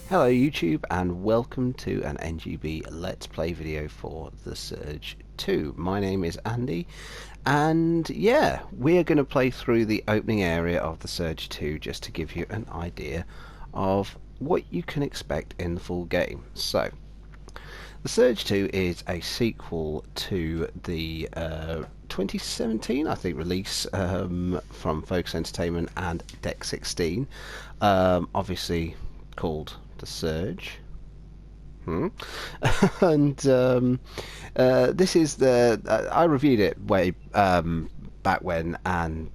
Hello YouTube and welcome to an NGB Let's Play video for The Surge 2. My name is Andy and yeah, we're going to play through the opening area of The Surge 2 just to give you an idea of what you can expect in the full game. So, The Surge 2 is a sequel to the 2017, I think, release from Focus Entertainment and Deck 16, obviously called The Surge. And this is the I reviewed it way back when, and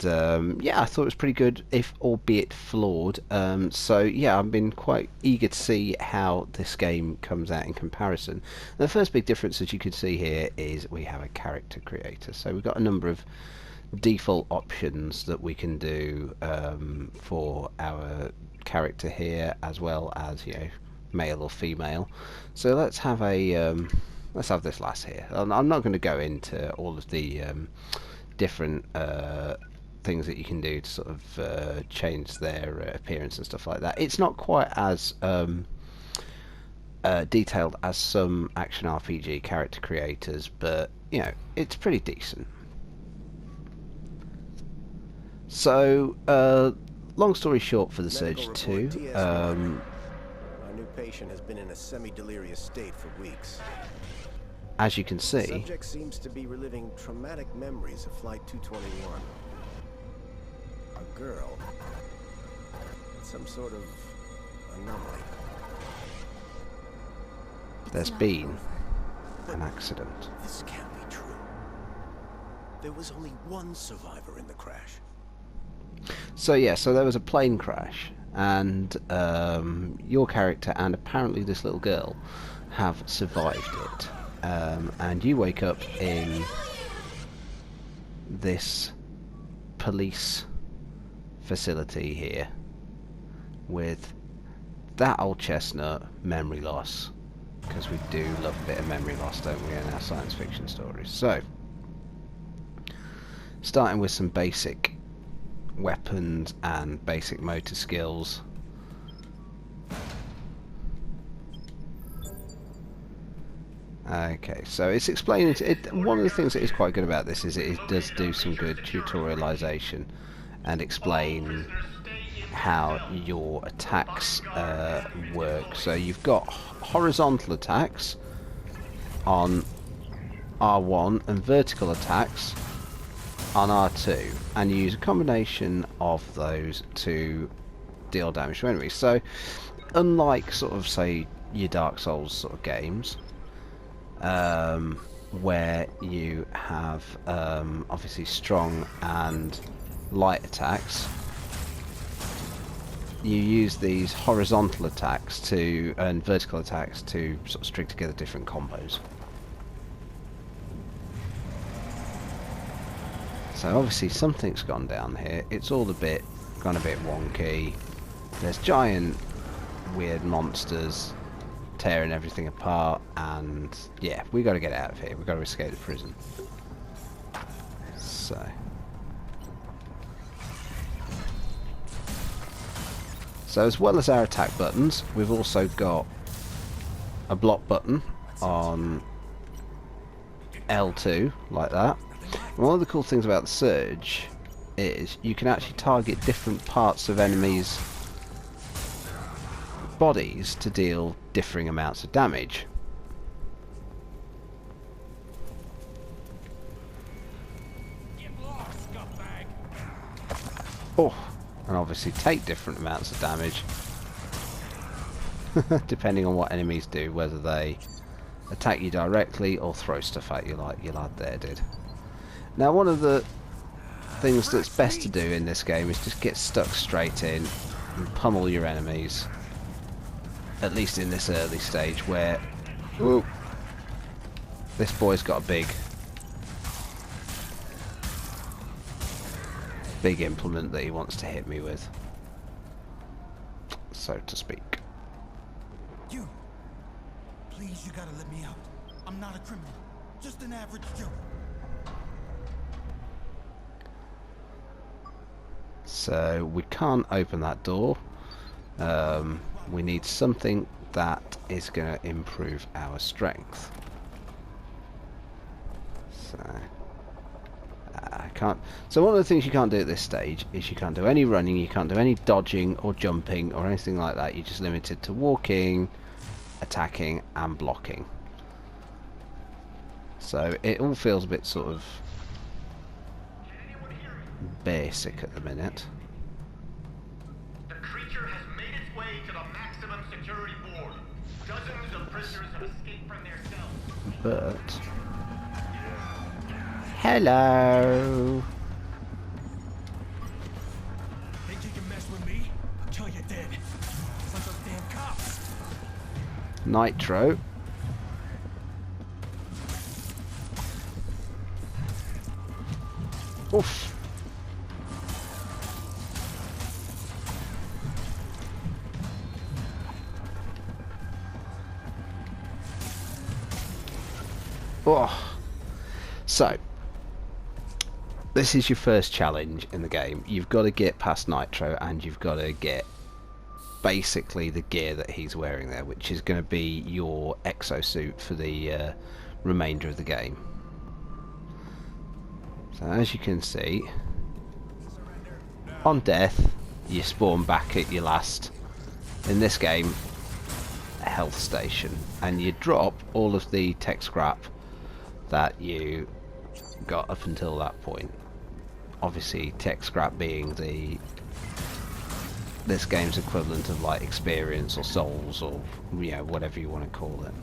yeah, I thought it was pretty good, if albeit flawed. So yeah, I've been quite eager to see how this game comes out in comparison. And the first big difference, as you can see here, is we have a character creator. So we've got a number of default options that we can do for our character here, as well as, you know, male or female. So let's have this lass here. I'm not going to go into all of the different things that you can do to sort of change their appearance and stuff like that. It's not quite as detailed as some action RPG character creators, but you know, it's pretty decent. So, long story short, for The Surge 2, our new patient has been in a semi-delirious state for weeks. as you can The see, subject seems to be reliving traumatic memories of Flight 221. A girl. Some sort of anomaly. there's been an accident. This can't be true. There was only one survivor in the crash. So yeah, so there was a plane crash, and your character and apparently this little girl have survived it. And you wake up in this police facility here with that old chestnut, memory loss, because we do love a bit of memory loss, don't we, in our science fiction stories. So, starting with some basic weapons and basic motor skills. Okay, so it's explaining one of the things that is quite good about this is it does do some good tutorialization and explain how your attacks work. So you've got horizontal attacks on R1 and vertical attacks on R2, and you use a combination of those to deal damage to enemies. So unlike sort of, say, your Dark Souls sort of games, where you have obviously strong and light attacks, you use these horizontal attacks and vertical attacks to sort of string together different combos. So obviously something's gone down here. It's all gone a bit wonky. There's giant weird monsters tearing everything apart, and yeah, we got to get out of here. We got to escape the prison. So as well as our attack buttons, we've also got a block button on L2, like that. And one of the cool things about the Surge is you can actually target different parts of enemies' bodies to deal differing amounts of damage. Oh, and obviously take different amounts of damage depending on what enemies do, whether they attack you directly or throw stuff at you like your lad there did. Now, one of the things that's best to do in this game is just get stuck straight in and pummel your enemies, at least in this early stage where, whoop, this boy's got a big implement that he wants to hit me with, so to speak. You! Please, you gotta let me out. I'm not a criminal. Just an average Joe. So we can't open that door. We need something that is going to improve our strength. So I can't. So one of the things you can't do at this stage is you can't do any running, you can't do any dodging or jumping or anything like that. You're just limited to walking, attacking, and blocking. So it all feels a bit sort of basic at the minute. The creature has made its way to the maximum security board. Dozens of prisoners have escaped from their cells. But hello. Think you can mess with me? I'll kill you dead. It's like those damn cops. Nitro. Oof. Oh. So, this is your first challenge in the game. You've got to get past Nitro, and you've got to get basically the gear that he's wearing there, which is going to be your exosuit for the remainder of the game. So as you can see, on death, you spawn back at your last, in this game, health station, and you drop all of the tech scrap that you got up until that point. Obviously, tech scrap being this game's equivalent of like experience or souls or whatever you want to call it.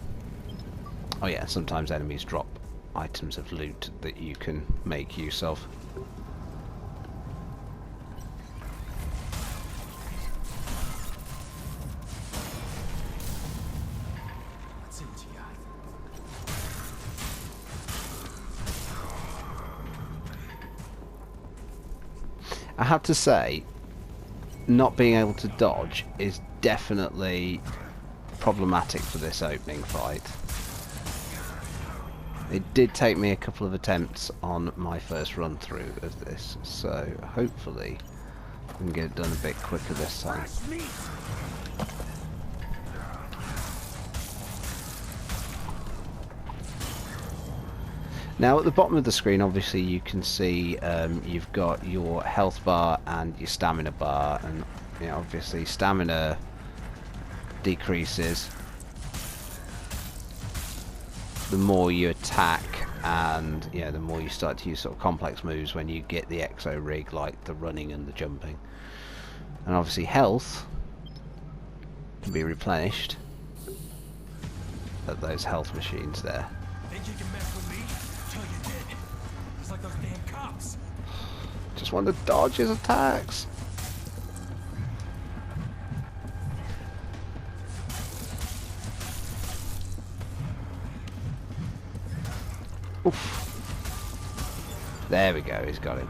Oh yeah, sometimes enemies drop items of loot that you can make use of. Let's see what you got. I have to say, not being able to dodge is definitely problematic for this opening fight. It did take me a couple of attempts on my first run through of this, so hopefully I can get it done a bit quicker this time. Now at the bottom of the screen, obviously you can see you've got your health bar and your stamina bar, and obviously stamina decreases the more you attack, and the more you start to use sort of complex moves when you get the Exo Rig, like the running and the jumping. And obviously health can be replenished at those health machines there. Think you can mess with me? I'll kill you dead. It's like those damn cops. Just want to dodge his attacks. Oof. There we go, he's got him.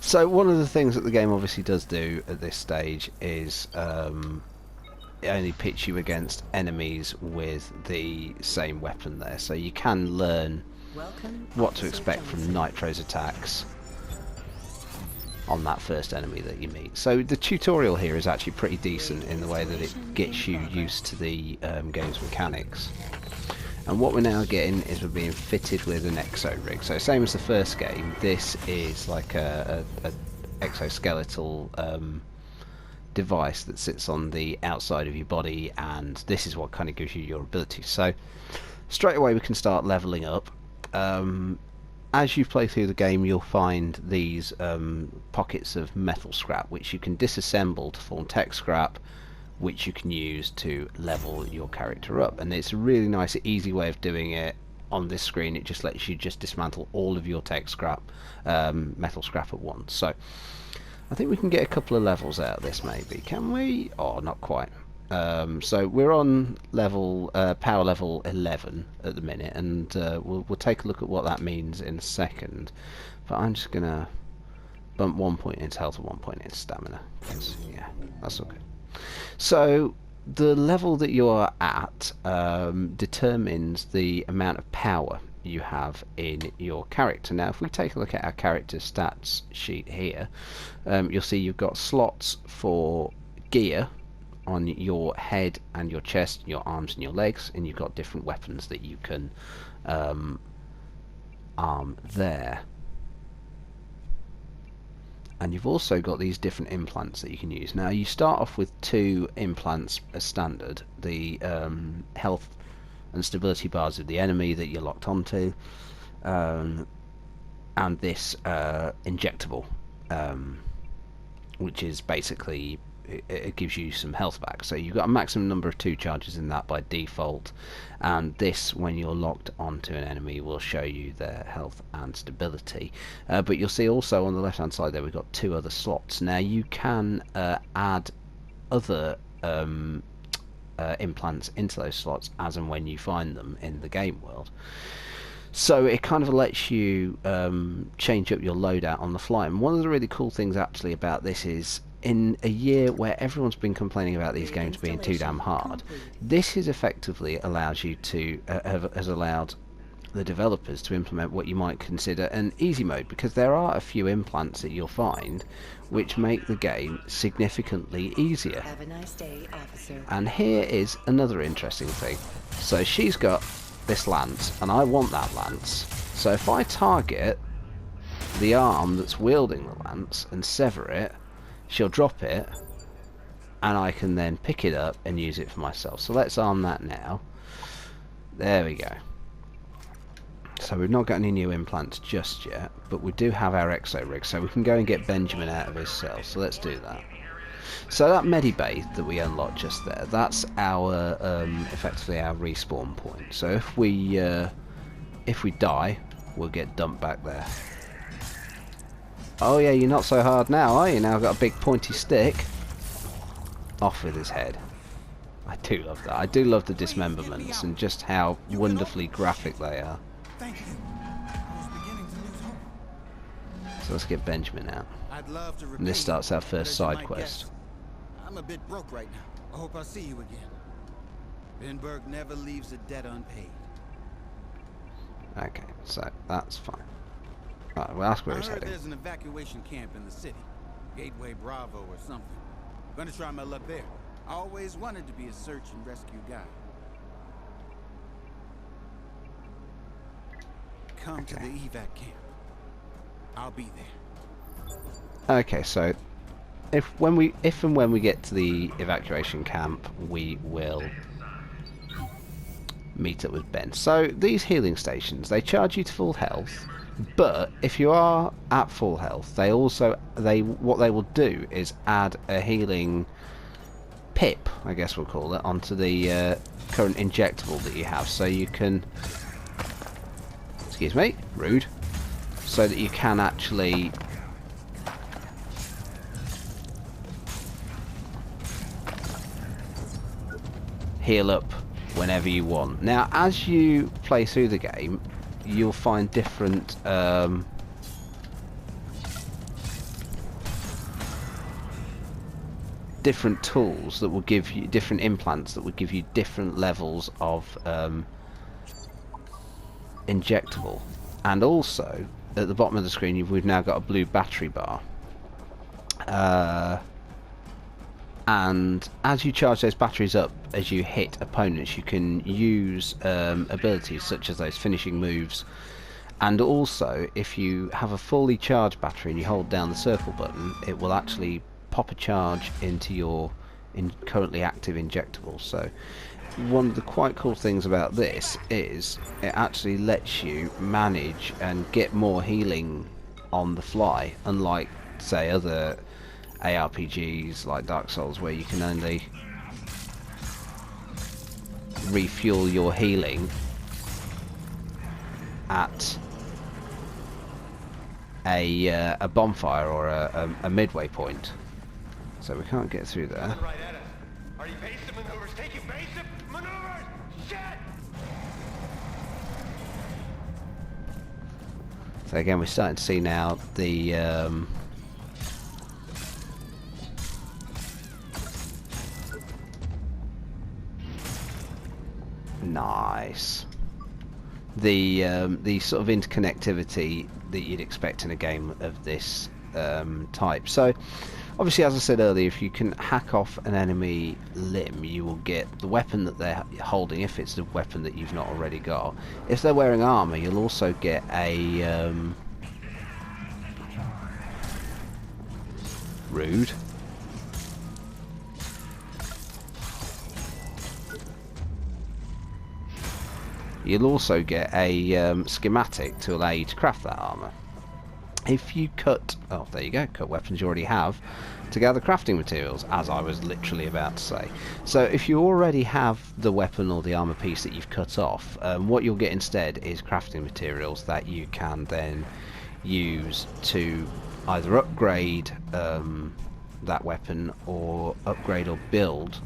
So one of the things that the game obviously does do at this stage is it only pits you against enemies with the same weapon there, so you can learn what to expect from Nitro's attacks on that first enemy that you meet. So the tutorial here is actually pretty decent in the way that it gets you used to the game's mechanics. And what we're now getting is we're being fitted with an Exo Rig. So same as the first game, this is like a exoskeletal device that sits on the outside of your body, and this is what kind of gives you your abilities. So straight away we can start leveling up. As you play through the game, you'll find these pockets of metal scrap which you can disassemble to form tech scrap, which you can use to level your character up. And it's a really nice, easy way of doing it. On this screen, it just lets you just dismantle all of your tech scrap, metal scrap at once. So I think we can get a couple of levels out of this, maybe. Can we? Oh, not quite. So we're on level power level 11 at the minute, and we'll take a look at what that means in a second. But I'm just gonna bump 1 point into health and 1 point into stamina. Yeah, that's all good. So the level that you are at determines the amount of power you have in your character. Now if we take a look at our character stats sheet here, you'll see you've got slots for gear on your head and your chest, your arms and your legs, and you've got different weapons that you can arm there. And you've also got these different implants that you can use. Now you start off with 2 implants as standard, the health and stability bars of the enemy that you're locked onto, and this injectable, which is basically, it gives you some health back. So you've got a maximum number of 2 charges in that by default, and this, when you're locked onto an enemy, will show you their health and stability. But you'll see also on the left hand side there we've got 2 other slots. Now you can add other implants into those slots as and when you find them in the game world. So it kind of lets you change up your loadout on the fly. And one of the really cool things actually about this is, in a year where everyone's been complaining about these games being too damn hard, this is effectively allows you to has allowed the developers to implement what you might consider an easy mode, because there are a few implants that you'll find which make the game significantly easier. Have a nice day, officer. And here is another interesting thing. So she's got this lance, and I want that lance. So if I target the arm that's wielding the lance and sever it, she'll drop it, and I can then pick it up and use it for myself. So let's arm that now. There we go. So we've not got any new implants just yet, but we do have our Exo Rig, so we can go and get Benjamin out of his cell. So let's do that. So that medibay that we unlocked just there, that's our effectively our respawn point. So if we die, we'll get dumped back there. Oh yeah, you're not so hard now, are you? Now I've got a big pointy stick. Off with his head. I do love that. I do love the dismemberments and just how wonderfully graphic they are. Thank you. I was beginning to lose hope. So let's get Benjamin out. I'd love to And this starts our first but as you side might quest. guess, I'm a bit broke right now. I hope I'll see you again. Benberg never leaves a debt unpaid. Okay, so that's fine. Right, we'll ask where I he's heard heading. there's an evacuation camp in the city. Gateway Bravo or something. I'm gonna try my luck there. I always wanted to be a search and rescue guy. Come to the evac camp. I'll be there. Okay, so if and when we get to the evacuation camp, we will meet up with Ben. So these healing stations, they charge you to full health, but if you are at full health, what they will do is add a healing pip, I guess we'll call it, onto the current injectable that you have, so you can, excuse me, rude, so that you can actually heal up whenever you want. Now, as you play through the game, you'll find different different tools that will give you different implants that will give you different levels of injectable. And also at the bottom of the screen we've now got a blue battery bar, and as you charge those batteries up as you hit opponents, you can use abilities such as those finishing moves. And also, if you have a fully charged battery and you hold down the circle button, it will actually pop a charge into your currently active injectable. So one of the quite cool things about this is it actually lets you manage and get more healing on the fly, unlike say other ARPGs like Dark Souls, where you can only refuel your healing at a bonfire or a midway point. So we can't get through there. Coming right at us. Are evasive maneuvers? Take evasive maneuvers! Shit! So again, we're starting to see now the nice. The sort of interconnectivity that you'd expect in a game of this type. So obviously, as I said earlier, if you can hack off an enemy limb, you will get the weapon that they're holding, if it's the weapon that you've not already got. If they're wearing armour, you'll also get a... rude. You'll also get a schematic to allow you to craft that armour. If you cut... oh, there you go, cut weapons you already have to gather crafting materials, as I was literally about to say. So if you already have the weapon or the armour piece that you've cut off, what you'll get instead is crafting materials that you can then use to either upgrade that weapon, or upgrade or build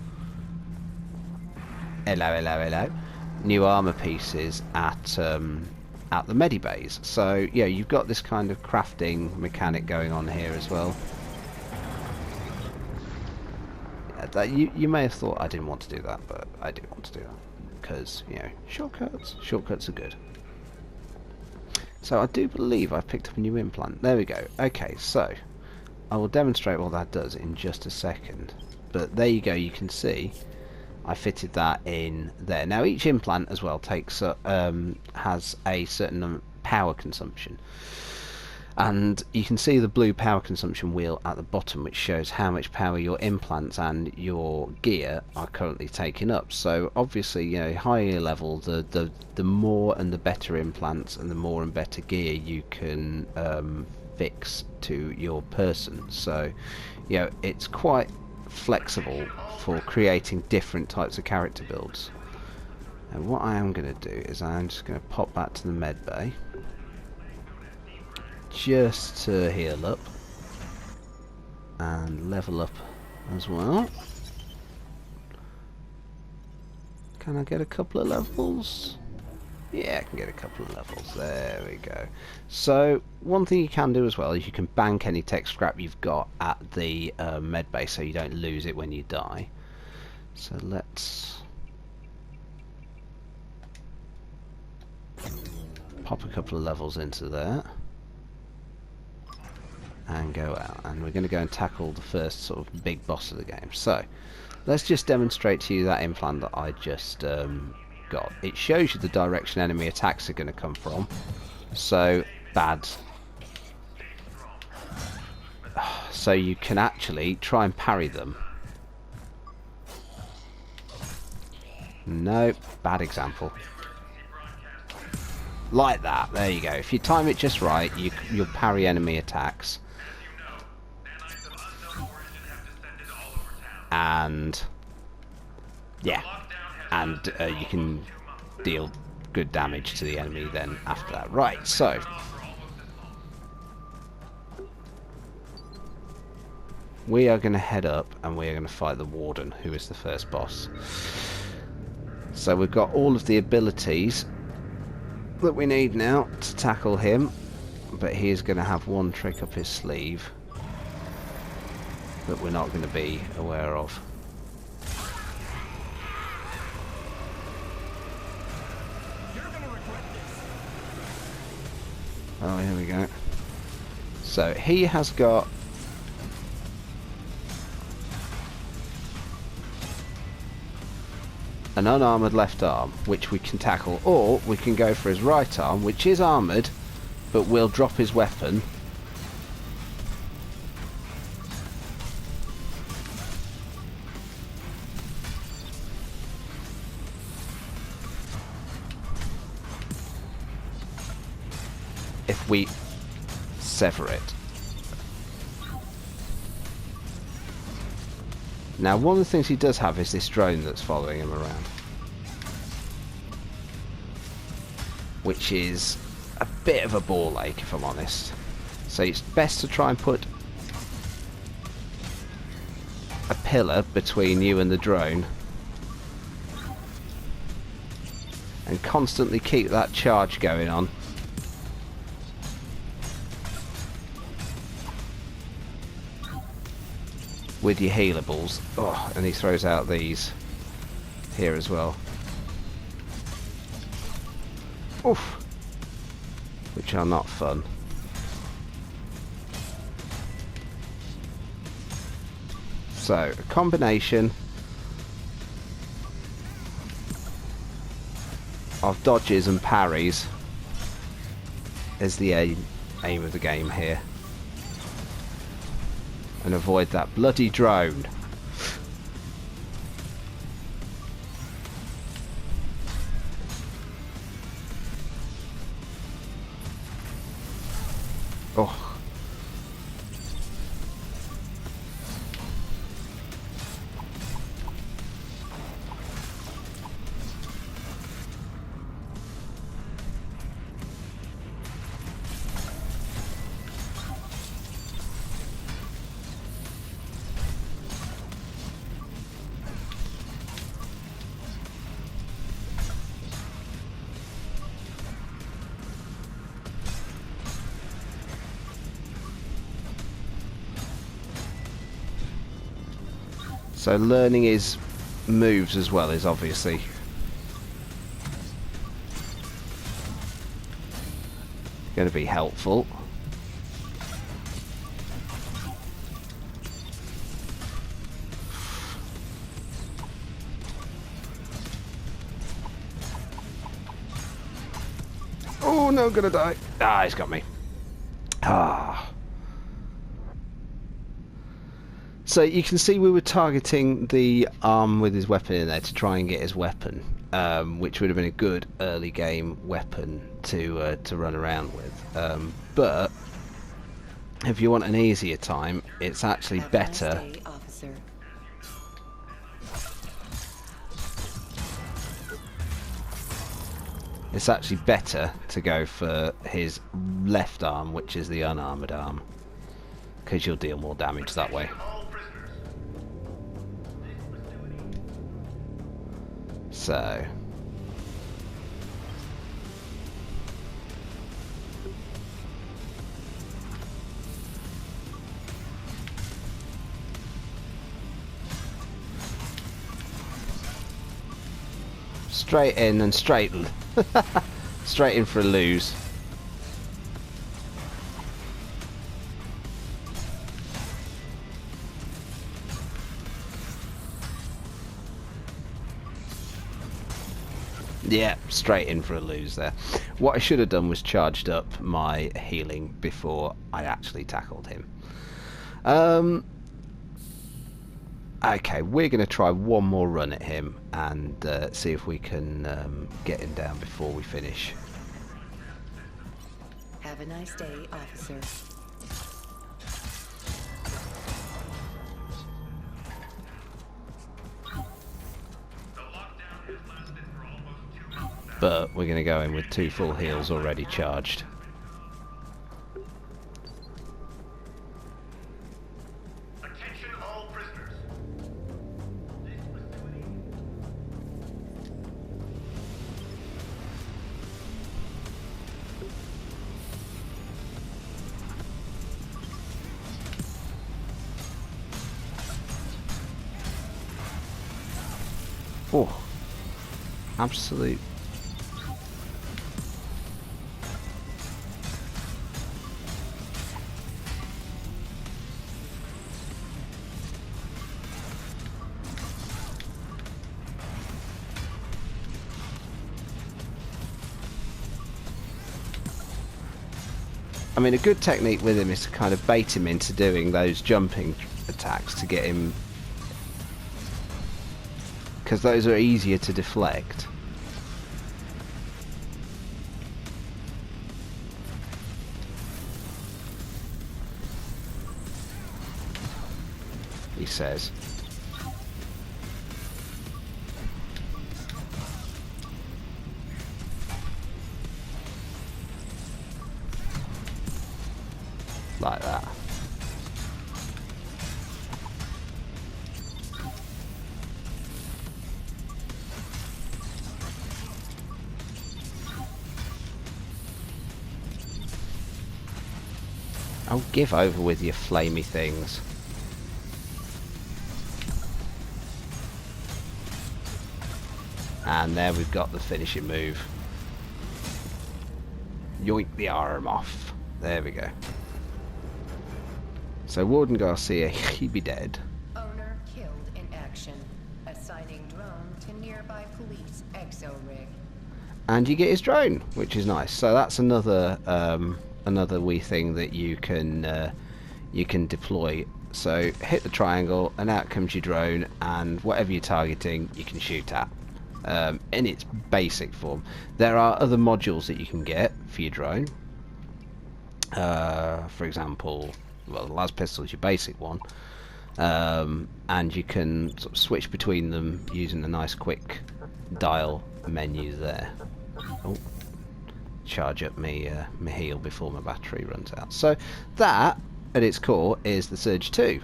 new armour pieces at the medibays. So yeah, you've got this kind of crafting mechanic going on here as well. That you may have thought I didn't want to do that, but I do want to do that because, you know, shortcuts are good. So I do believe I've picked up a new implant. There we go. Okay, so I will demonstrate what that does in just a second. But there you go, you can see I fitted that in there. Now each implant as well takes has a certain power consumption, and you can see the blue power consumption wheel at the bottom, which shows how much power your implants and your gear are currently taking up. So obviously, you know, higher level, the more and the better implants and the more and better gear you can fix to your person. So, you know, it's quite flexible for creating different types of character builds. And what I am going to do is I'm just going to pop back to the med bay just to heal up and level up as well. Can I get a couple of levels? Yeah, I can get a couple of levels. There we go. So one thing you can do as well is you can bank any tech scrap you've got at the med bay, so you don't lose it when you die. So let's pop a couple of levels into there and go out, and we're going to go and tackle the first sort of big boss of the game. So let's just demonstrate to you that implant that I just got. It shows you the direction enemy attacks are going to come from, so bad. So you can actually try and parry them. No, bad example. Like that, there you go. If you time it just right, you'll parry enemy attacks. And yeah, and you can deal good damage to the enemy then after that. Right, so we are going to head up and we are going to fight the Warden, who is the first boss. So we've got all of the abilities that we need now to tackle him, but he is going to have one trick up his sleeve that we're not going to be aware of. Oh, here we go. So he has got an unarmoured left arm, which we can tackle, or we can go for his right arm, which is armoured, but will drop his weapon. If we sever it. Now, one of the things he does have is this drone that's following him around, which is a bit of a ball ache, if I'm honest. So it's best to try and put a pillar between you and the drone and constantly keep that charge going on. With your healables. Oh, and he throws out these here as well. Oof. Which are not fun. So, a combination of dodges and parries is the aim of the game here. And avoid that bloody drone. Oh. So learning his moves as well is obviously going to be helpful. Oh no, I'm gonna die. Ah, he's got me. Ah. So you can see we were targeting the arm with his weapon in there to try and get his weapon, which would have been a good early game weapon to run around with. But if you want an easier time, it's actually Have a better. nice day, officer. It's actually better to go for his left arm, which is the unarmored arm, because you'll deal more damage that way. All prisoners. So straight in and straight straight in for a lose. Yeah, straight in for a lose there. What I should have done was charged up my healing before I actually tackled him. Okay, we're going to try one more run at him and see if we can get him down before we finish. Have a nice day, officer. But we're going to go in with 2 full heals already charged. Attention all prisoners. Oh, absolute. I mean, a good technique with him is to kind of bait him into doing those jumping attacks to get him, because those are easier to deflect. He says. Like that. Oh, give over with your flamey things. And there we've got the finishing move. Yoink the arm off. There we go. So Warden Garcia, he be dead. Owner, Assigning drone to nearby police Exo Rig. And you get his drone, which is nice. So that's another another wee thing that you can deploy. So hit the triangle, and out comes your drone, and whatever you're targeting, you can shoot at. In its basic form, there are other modules that you can get for your drone. For example, well, the las pistol is your basic one, and you can sort of switch between them using a nice quick dial menu there. Oh, charge up me heal before my battery runs out. So that, at its core, is the Surge 2.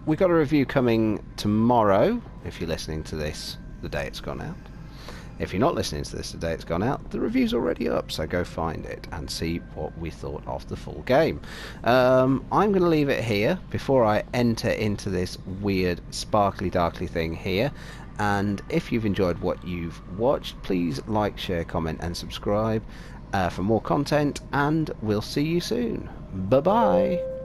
We've got a review coming tomorrow, if you're listening to this the day it's gone out. If you're not listening to this the day it's gone out, the review's already up, so go find it and see what we thought of the full game. I'm going to leave it here before I enter into this weird sparkly darkly thing here. And if you've enjoyed what you've watched, please like, share, comment and subscribe for more content, and we'll see you soon. Bye bye.